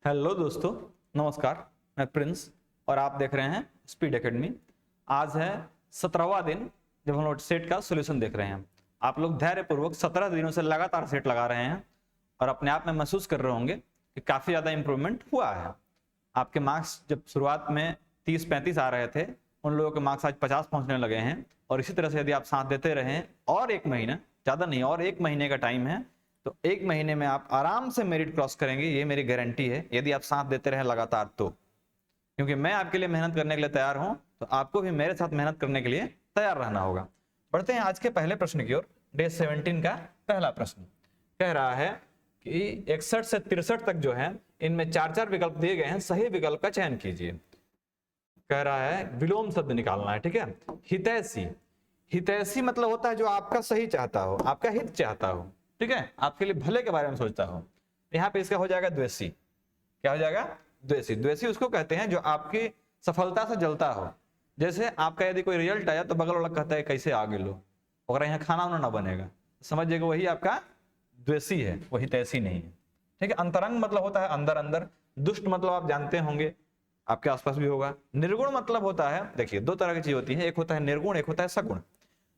Hello दोस्तों, नमस्कार। मैं प्रिंस और आप देख रहे हैं स्पीड एकेडमी। आज है 17वां दिन जब हम लोग सेट का सॉल्यूशन देख रहे हैं। आप लोग धैर्यपूर्वक 17 दिनों से लगातार सेट लगा रहे हैं और अपने आप में महसूस कर रहे होंगे कि काफ़ी ज़्यादा इंप्रूवमेंट हुआ है। आपके मार्क्स जब शुरुआत में 30-35 आ रहे थे, उन लोगों के मार्क्स आज 50 पहुंचने लगे हैं। और इसी तरह से यदि आप साथ देते रहें और एक महीना, ज़्यादा नहीं, और एक महीने का टाइम है, तो एक महीने में आप आराम से मेरिट क्रॉस करेंगे। ये मेरी गारंटी है, यदि आप साथ देते रहें लगातार तो। क्योंकि मैं आपके लिए मेहनत करने के लिए तैयार हूं, तो आपको भी मेरे साथ मेहनत करने के लिए तैयार रहना होगा। बढ़ते हैं आज के पहले प्रश्न की ओर। डे 17 का पहला प्रश्न कह रहा है कि 61 से 63 तक जो है, इनमें 4-4 विकल्प दिए गए हैं, सही विकल्प का चयन कीजिए। कह रहा है विलोम शब्द निकालना है। ठीक है, हितैषी। हितैषी मतलब होता है जो आपका सही चाहता हो, आपका हित चाहता हो, ठीक है, आपके लिए भले के बारे में सोचता हो। यहाँ पे इसका हो जाएगा द्वेषी। क्या हो जाएगा? द्वेषी। द्वेषी उसको कहते हैं जो आपकी सफलता से जलता हो। जैसे आपका यदि कोई रिजल्ट आया तो बगल वाला कहता है कैसे आगे लो, अगर यहाँ खाना वाना ना बनेगा, समझिएगा वही आपका द्वेषी है, वही हितैषी नहीं है। ठीक है। अंतरंग मतलब होता है अंदर अंदर। दुष्ट मतलब आप जानते होंगे, आपके आसपास भी होगा। निर्गुण मतलब होता है, देखिए दो तरह की चीज होती है, एक होता है निर्गुण, एक होता है सगुण।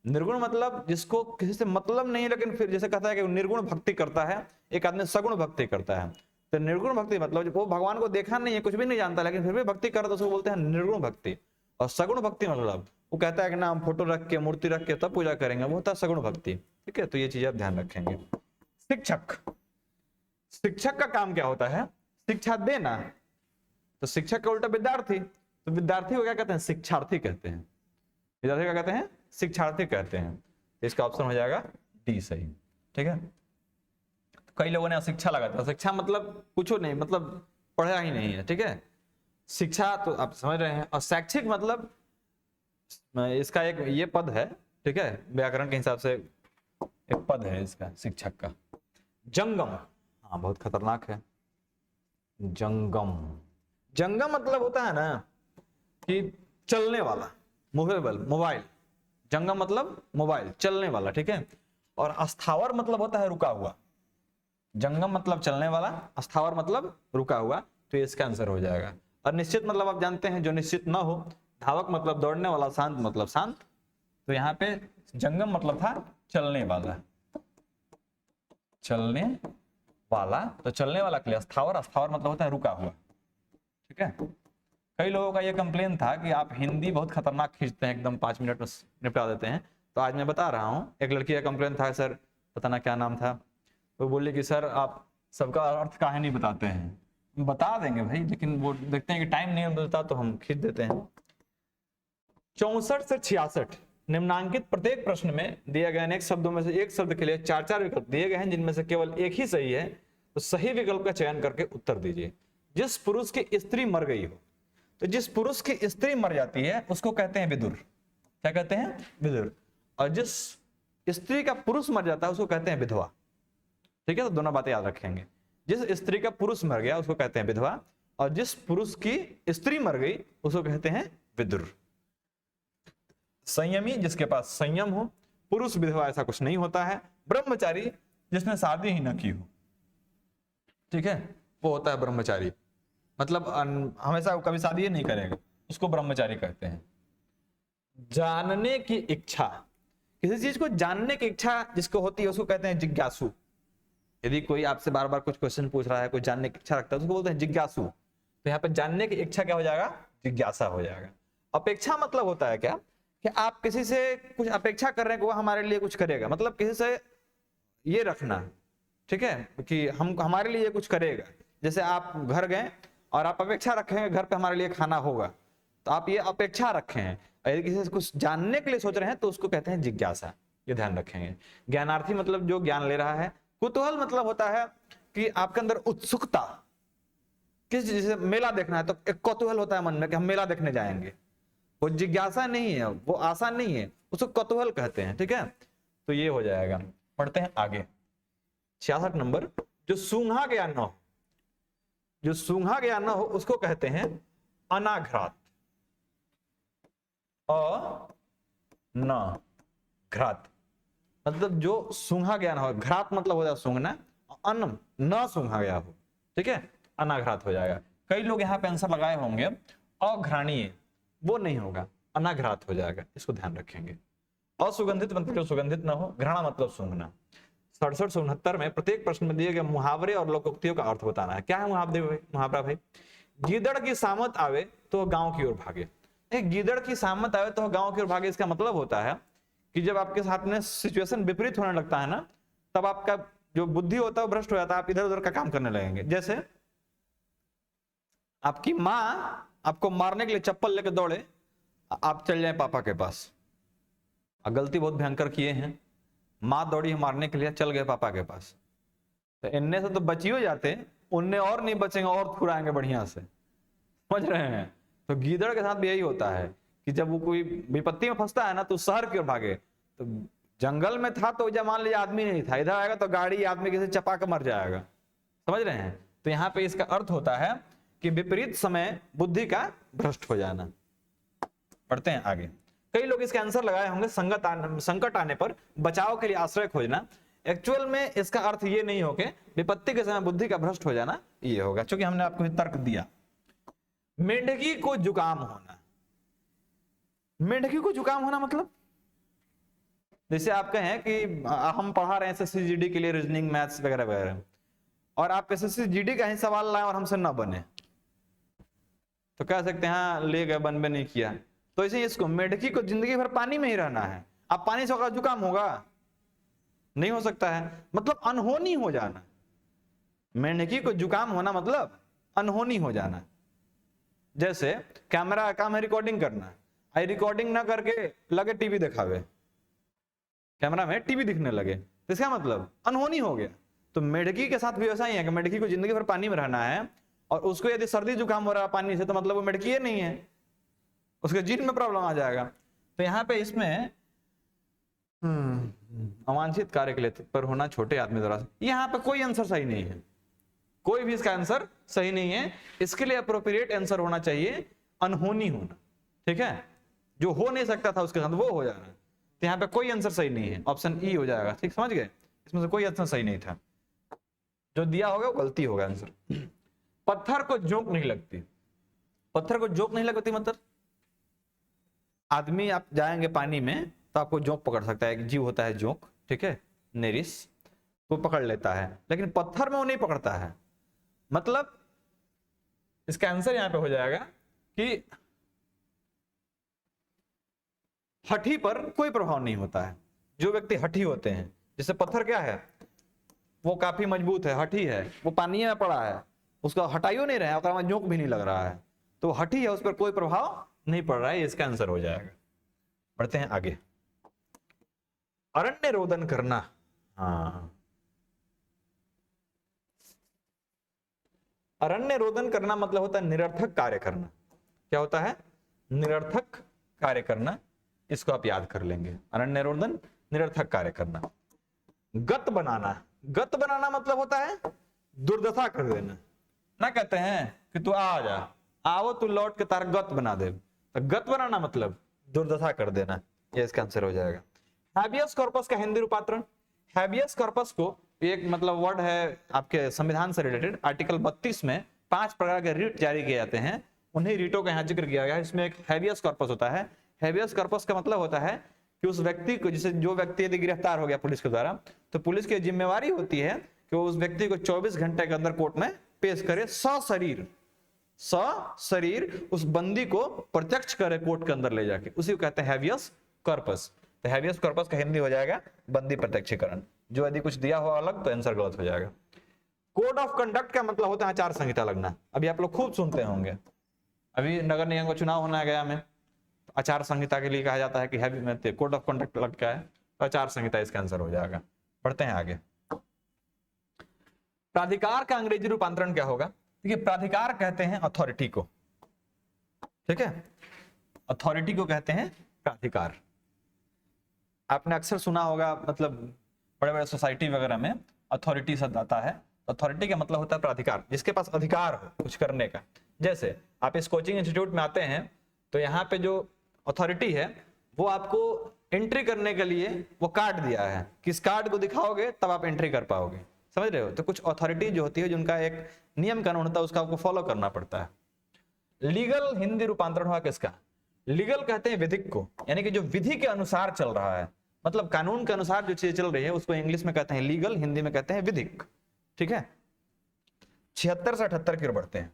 निर्गुण मतलब जिसको किसी से मतलब नहीं, लेकिन फिर जैसे कहता है कि निर्गुण भक्ति करता है, एक आदमी सगुण भक्ति करता है। तो निर्गुण भक्ति मतलब वो भगवान को देखा नहीं है, कुछ भी नहीं जानता, लेकिन फिर भी भक्ति करता है, उसको बोलते हैं निर्गुण भक्ति। और सगुण भक्ति मतलब वो कहता है कि ना हम फोटो रख के, मूर्ति रख के तब पूजा करेंगे, वो होता है सगुण भक्ति। ठीक है, तो ये चीज आप ध्यान रखेंगे। शिक्षक। शिक्षक का काम क्या होता है? शिक्षा देना। तो शिक्षक का उल्टा विद्यार्थी, तो विद्यार्थी को क्या कहते हैं? शिक्षार्थी कहते हैं। विद्यार्थी क्या कहते हैं? शिक्षार्थी कहते हैं। इसका ऑप्शन हो जाएगा डी सही। ठीक है। कई लोगों ने अशिक्षा लगा था। शिक्षा मतलब कुछ नहीं, मतलब पढ़ा ही नहीं है। ठीक है, शिक्षा तो आप समझ रहे हैं। और शैक्षिक मतलब इसका एक ये पद है, ठीक है, व्याकरण के हिसाब से एक पद है इसका शिक्षक का। जंगम, हाँ बहुत खतरनाक है। जंगम, जंगम मतलब होता है ना कि चलने वाला, मूवेबल, मोबाइल। जंगम मतलब मोबाइल, चलने वाला। ठीक है। और अस्थावर मतलब होता है रुका हुआ। जंगम मतलब चलने वाला, अस्थावर मतलब रुका हुआ, तो ये इसका आंसर हो जाएगा। और निश्चित मतलब आप जानते हैं जो निश्चित ना हो। धावक मतलब दौड़ने वाला, शांत मतलब शांत। तो यहाँ पे जंगम मतलब था चलने वाला, चलने वाला। तो चलने वाला के लिए अस्थावर, अस्थावर मतलब होता है रुका हुआ। ठीक है। कई लोगों का ये कंप्लेन था कि आप हिंदी बहुत खतरनाक खींचते हैं, एकदम 5 मिनट में निपटा देते हैं। तो आज मैं बता रहा हूँ, एक लड़की का कंप्लेन था, सर पता ना क्या नाम था, तो बोली कि सर आप सबका अर्थ काहे नहीं बताते हैं। बता देंगे भाई, लेकिन वो देखते हैं कि टाइम नहीं मिलता तो हम खींच देते हैं। 64 से 66 निम्नांकित प्रत्येक प्रश्न में दिए गए अनेक शब्दों में से एक शब्द के लिए 4-4 विकल्प दिए गए हैं, जिनमें से केवल एक ही सही है। तो सही विकल्प का चयन करके उत्तर दीजिए। जिस पुरुष की स्त्री मर गई हो, तो जिस पुरुष की स्त्री मर जाती है उसको कहते हैं विदुर। क्या कहते हैं? विदुर। और जिस स्त्री का पुरुष मर जाता है उसको कहते हैं विधवा। ठीक है, तो दोनों बातें याद रखेंगे। जिस स्त्री का पुरुष मर गया उसको कहते हैं विधवा, और जिस पुरुष की स्त्री मर गई उसको कहते हैं विदुर। संयमी जिसके पास संयम हो। पुरुष विधवा ऐसा कुछ नहीं होता है। ब्रह्मचारी जिसने शादी ही न की हो, ठीक है, वो होता है ब्रह्मचारी। मतलब हमेशा कभी शादी नहीं करेगा, उसको ब्रह्मचारी कहते हैं। जानने की इच्छा, किसी चीज को जानने की इच्छा जिसको होती है उसको कहते हैं जिज्ञासु। यदि कोई आपसे बार बार कुछ क्वेश्चन पूछ रहा है, कोई जानने की इच्छा रखता है, उसको बोलते हैं जिज्ञासु। तो यहाँ पे जानने की इच्छा क्या हो जाएगा? जिज्ञासा हो जाएगा। अपेक्षा मतलब होता है क्या? कि आप किसी से कुछ अपेक्षा कर रहे हैं कि वो हमारे लिए कुछ करेगा, मतलब किसी से ये रखना, ठीक है, कि हम हमारे लिए कुछ करेगा। जैसे आप घर गए और आप अपेक्षा रखेंगे घर पे हमारे लिए खाना होगा, तो आप ये अपेक्षा रखे हैं। यदि किसी से कुछ जानने के लिए सोच रहे हैं तो उसको कहते हैं जिज्ञासा। ये ध्यान रखेंगे। ज्ञानार्थी मतलब जो ज्ञान ले रहा है। कुतूहल मतलब होता है कि आपके अंदर उत्सुकता, किस जैसे मेला देखना है तो एक कौतूहल होता है मन में कि हम मेला देखने जाएंगे। वो जिज्ञासा नहीं है, वो आशा नहीं है, उसको कौतूहल कहते हैं। ठीक है, तो ये हो जाएगा। पढ़ते हैं आगे। 66 नंबर, जो सूंघा गया न हो, जो सूंघा गया न हो उसको कहते हैं अनाघ्रात। अनाघ्रात मतलब जो सूंघा गया ना हो। घ्रात मतलब होता है सूंघना, अन्न न सूंघा गया हो। ठीक है, अनाघ्रात हो जाएगा। कई लोग यहाँ पे आंसर लगाए होंगे अघ्राणीय, वो नहीं होगा, अनाघ्रात हो जाएगा, इसको ध्यान रखेंगे। असुगंधित मतलब सुगंधित ना हो, घृणा मतलब सूंघना। 67-69 में प्रत्येक प्रश्न में दिए गए मुहावरे और लोकोक्तियों का अर्थ बताना है। क्या है मुहावरा भाई? गीदड़ की सामत आवे तो गांव की ओर भागे। गीदड़ की सामत आवे तो गांव की ओर भागे, इसका मतलब होता है कि जब आपके साथ में सिचुएशन विपरीत होने लगता है ना, तब आपका जो बुद्धि होता है वो भ्रष्ट हो जाता है, आप इधर उधर का काम करने लगेंगे। जैसे आपकी माँ आपको मारने के लिए चप्पल लेकर दौड़े, आप चल जाए पापा के पास, गलती बहुत भयंकर किए हैं, माँ दौड़ी है मारने के लिए, चल गए पापा के पास, तो इनने से तो बच ही हो जाते, उनने और नहीं बचेंगे और खुराएंगे बढ़िया से, समझ रहे हैं? तो गीदड़ के साथ भी यही होता है कि जब वो कोई विपत्ति में फंसता है ना तो शहर की ओर भागे। तो जंगल में था तो जब मान लीजिए आदमी नहीं था, इधर आएगा तो गाड़ी आदमी किसी चपा के मर जाएगा, समझ रहे हैं? तो यहाँ पे इसका अर्थ होता है कि विपरीत समय बुद्धि का भ्रष्ट हो जाना। पढ़ते हैं आगे। कई लोग इसके आंसर लगाए होंगे संकट आने पर बचाव के लिए आश्रय खोजना। एक्चुअल में इसका अर्थ ये नहीं हो के विपत्ति के समय बुद्धि का भ्रष्ट हो जाना ये होगा, क्योंकि हमने आपको तर्क दिया। मेंढकी को जुकाम होना, मेंढकी को जुकाम होना मतलब जैसे आप कहें कि हम पढ़ा रहे हैं एसएससी जीडी के लिए रीजनिंग मैथ्स वगैरह वगैरह, और आप एसएससी जीडी का ही सवाल लाए और हमसे ना बने तो कह सकते हैं हाँ ले गए, बन भी नहीं किया। तो इसे इसको मेंढकी को जिंदगी भर पानी में ही रहना है, अब पानी से होगा जुकाम होगा? नहीं हो सकता है, मतलब अनहोनी हो जाना। मेंढकी को जुकाम होना मतलब अनहोनी हो जाना। जैसे कैमरा का काम है रिकॉर्डिंग करना, आई रिकॉर्डिंग ना करके लगे टीवी दिखावे, कैमरा में टीवी दिखने लगे, तो इसका मतलब अनहोनी हो गया। तो मेंढकी के साथ भी वैसा ही है कि मेंढकी को जिंदगी भर पानी में रहना है, और उसको यदि सर्दी जुकाम हो रहा है पानी से तो मतलब वो मेंढकी नहीं है, उसके जीन में प्रॉब्लम आ जाएगा। तो यहाँ पे इसमें अवांछित कार्य के लिए पर होना छोटे आदमी द्वारा, यहाँ पे कोई आंसर सही नहीं है, कोई भी इसका आंसर सही नहीं है। इसके लिए अप्रोप्रिएट आंसर होना चाहिए अनहोनी होना, ठीक है? जो हो नहीं सकता था उसके साथ वो हो जाना। तो यहाँ पे कोई आंसर सही नहीं है, ऑप्शन ई हो जाएगा, ठीक समझ गए? इसमें से कोई आंसर सही नहीं था, जो दिया होगा वो गलती होगा आंसर। पत्थर को जोंक नहीं लगती, पत्थर को जोंक नहीं लगती मतलब आदमी आप जाएंगे पानी में तो आपको जोंक पकड़ सकता है, एक जीव होता है जोंक, ठीक है, नेरिस, वो पकड़ लेता है, लेकिन पत्थर में वो नहीं पकड़ता है। मतलब इसका आंसर यहां पे हो जाएगा कि हठी पर कोई प्रभाव नहीं होता है। जो व्यक्ति हठी होते हैं, जैसे पत्थर क्या है, वो काफी मजबूत है, हठी है, वो पानी में पड़ा है, उसका हटाइयो नहीं रहा है, जोंक भी नहीं लग रहा है, तो हठी है, उस पर कोई प्रभाव नहीं पड़ रहा है, इसका आंसर हो जाएगा। बढ़ते हैं आगे। अरण्य रोदन करना, हाँ, अरण्य रोदन करना मतलब होता है निरर्थक कार्य करना। क्या होता है? निरर्थक कार्य करना, इसको आप याद कर लेंगे। अरण्य रोदन निरर्थक कार्य करना। गत बनाना, गत बनाना मतलब होता है दुर्दशा कर देना। ना कहते हैं कि तू आ जा, आओ तू लौट के तार गत बना दे, तो गत बनाना मतलब दुर्दशा कर देना, ये इसका आंसर हो जाएगा। हैबियस कॉर्पस का हिंदी रूपांतरण, हैबियस कॉर्पस को एक मतलब वर्ड है आपके संविधान से रिलेटेड, आर्टिकल 32 में 5 प्रकार के रिट जारी किए जाते हैं, उन्हीं रिटों का यहाँ जिक्र किया गया है। इसमें एक हैबियस कॉर्पस होता है। हैबियस कॉर्पस का मतलब होता है कि उस व्यक्ति को, जैसे जो व्यक्ति यदि गिरफ्तार हो गया पुलिस के द्वारा, तो पुलिस की जिम्मेवारी होती है कि वो उस व्यक्ति को 24 घंटे के अंदर कोर्ट में पेश करे, सशरीर उस बंदी को प्रत्यक्ष करे कोर्ट के अंदर ले जाके, उसी को कहते हैं हैबियस कॉर्पस। तो हैबियस कॉर्पस का हिंदी हो जाएगा बंदी प्रत्यक्षीकरण। जो यदि कुछ दिया हो अलग तो आंसर गलत हो जाएगा। कोड ऑफ कंडक्ट का मतलब होता है आचार संहिता लगना। अभी आप लोग खूब सुनते होंगे, अभी नगर निगम का चुनाव होना गया में, आचार संहिता के लिए कहा जाता है कि कोड ऑफ कंडक्ट लग गया है, तो आचार संहिता इसका आंसर हो जाएगा। पढ़ते हैं आगे। प्राधिकार का अंग्रेजी रूपांतरण क्या होगा? देखिए, प्राधिकार कहते हैं अथॉरिटी को, ठीक है, अथॉरिटी को कहते हैं प्राधिकार। आपने अक्सर सुना होगा, मतलब बड़े बड़े सोसाइटी वगैरह में अथॉरिटी शब्द आता है। अथॉरिटी का मतलब होता है प्राधिकार, जिसके पास अधिकार हो कुछ करने का। जैसे आप इस कोचिंग इंस्टीट्यूट में आते हैं तो यहाँ पे जो अथॉरिटी है वो आपको एंट्री करने के लिए वो कार्ड दिया है, किस कार्ड को दिखाओगे तब आप एंट्री कर पाओगे, समझ रहे हो? तो कुछ अथॉरिटी जो होती है, जिनका एक नियम कानून होता है, उसका आपको फॉलो करना पड़ता है। लीगल हिंदी रूपांतरण हुआ किसका? लीगल कहते हैं विधिक को, यानी कि जो विधि के अनुसार चल रहा है, मतलब कानून के अनुसार जो चीजें चल रही है उसको इंग्लिश में कहते हैं लीगल, हिंदी में कहते हैं विधिक। ठीक है, 76 से 78 की ओर बढ़ते हैं।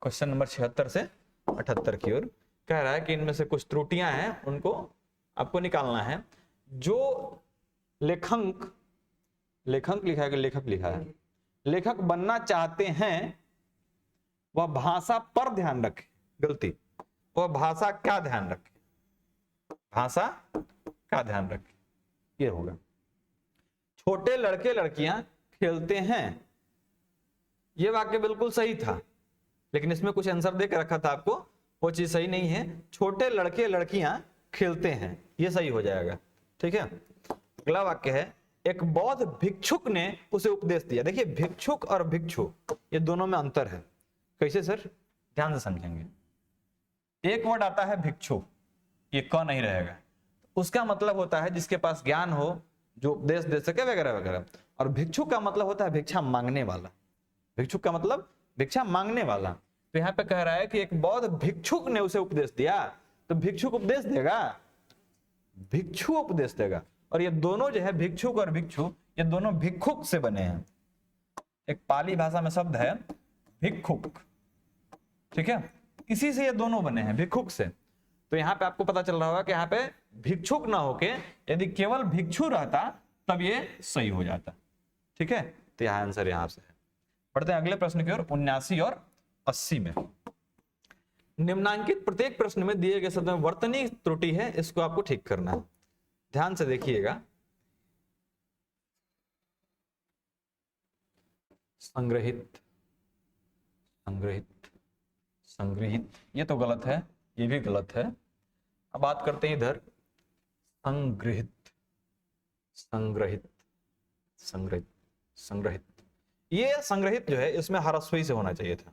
क्वेश्चन नंबर 76 से 78 की ओर कह रहा है कि इनमें से कुछ त्रुटियां हैं, उनको आपको निकालना है। जो लेखक लिखा है कि लेखक लिखा है, लेखक बनना चाहते हैं वह भाषा पर ध्यान रखे। गलती, वह भाषा का ध्यान रखे, भाषा का ध्यान रखे, ये होगा। छोटे लड़के लड़कियां खेलते हैं, ये वाक्य बिल्कुल सही था, लेकिन इसमें कुछ आंसर देकर रखा था आपको, वो चीज सही नहीं है। छोटे लड़के लड़कियां खेलते हैं, ये सही हो जाएगा। ठीक है, अगला वाक्य है, एक बौद्ध भिक्षुक ने उसे उपदेश दिया। देखिए, भिक्षुक और भिक्षु ये दोनों में अंतर है। कैसे सर? ध्यान से समझेंगे। एक वर्ड आता है भिक्षु, ये क नहीं रहेगा, उसका मतलब होता है जिसके पास ज्ञान हो, जो उपदेश दे सके वगैरह वगैरह। और भिक्षुक का मतलब होता है भिक्षा मांगने वाला। भिक्षुक का मतलब भिक्षा मांगने वाला। तो यहाँ पे कह रहा है कि एक बौद्ध भिक्षुक ने उसे उपदेश दिया, तो भिक्षुक उपदेश देगा, भिक्षु उपदेश देगा। और ये दोनों जो है भिक्षुक और भिक्षु, ये दोनों भिक्षुक से बने हैं। एक पाली भाषा में शब्द है भिक्षुक, ठीक है, इसी से ये दोनों बने हैं, भिक्षुक से। तो यहाँ पे आपको पता चल रहा होगा कि यहाँ पे भिक्षुक ना होके यदि केवल भिक्षु रहता तब ये सही हो जाता। ठीक है, तो यह आंसर यहाँ से है। पढ़ते हैं अगले प्रश्न की ओर, 79 और 80 में। निम्नांकित प्रत्येक प्रश्न में दिए गए शब्द में वर्तनी त्रुटि है, इसको आपको ठीक करना है। ध्यान से देखिएगा। संग्रहित, संग्रहित, संग्रहित, ये तो गलत है, ये भी गलत है। अब बात करते हैं इधर संग्रहित, संग्रहित, संग्रहित, संग्रहित। ये संग्रहित जो है इसमें ह्रस्वी से होना चाहिए था,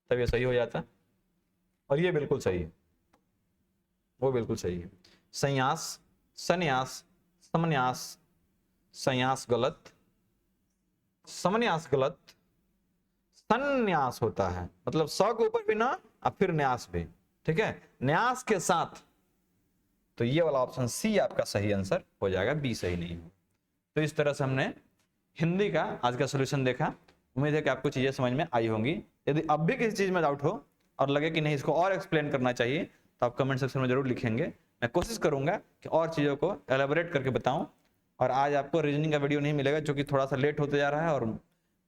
तब ये सही हो जाता। और ये बिल्कुल सही है, वो बिल्कुल सही है। संन्यास, संन्यास, समन्यास, संन्यास गलत, समन्यास गलत, संन्यास होता है, मतलब स के ऊपर भी ना और फिर न्यास भी। ठीक है, न्यास के साथ, तो ये वाला ऑप्शन सी आपका सही आंसर हो जाएगा, बी सही नहीं हो। तो इस तरह से हमने हिंदी का आज का सॉल्यूशन देखा। उम्मीद है कि आपको चीजें समझ में आई होंगी। यदि अब भी किसी चीज में डाउट हो और लगे कि नहीं इसको और एक्सप्लेन करना चाहिए, तो आप कमेंट सेक्शन में जरूर लिखेंगे। मैं कोशिश करूंगा कि और चीजों को एलेबोरेट करके बताऊं। और आज आपको रीजनिंग का वीडियो नहीं मिलेगा, जो कि थोड़ा सा लेट होते जा रहा है और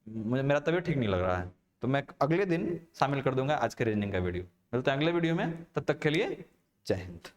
मुझे मेरा तबीयत ठीक नहीं लग रहा है, तो मैं अगले दिन शामिल कर दूंगा आज के रीजनिंग का वीडियो। मिलते हैं अगले वीडियो में, तब तक के लिए जय हिंद।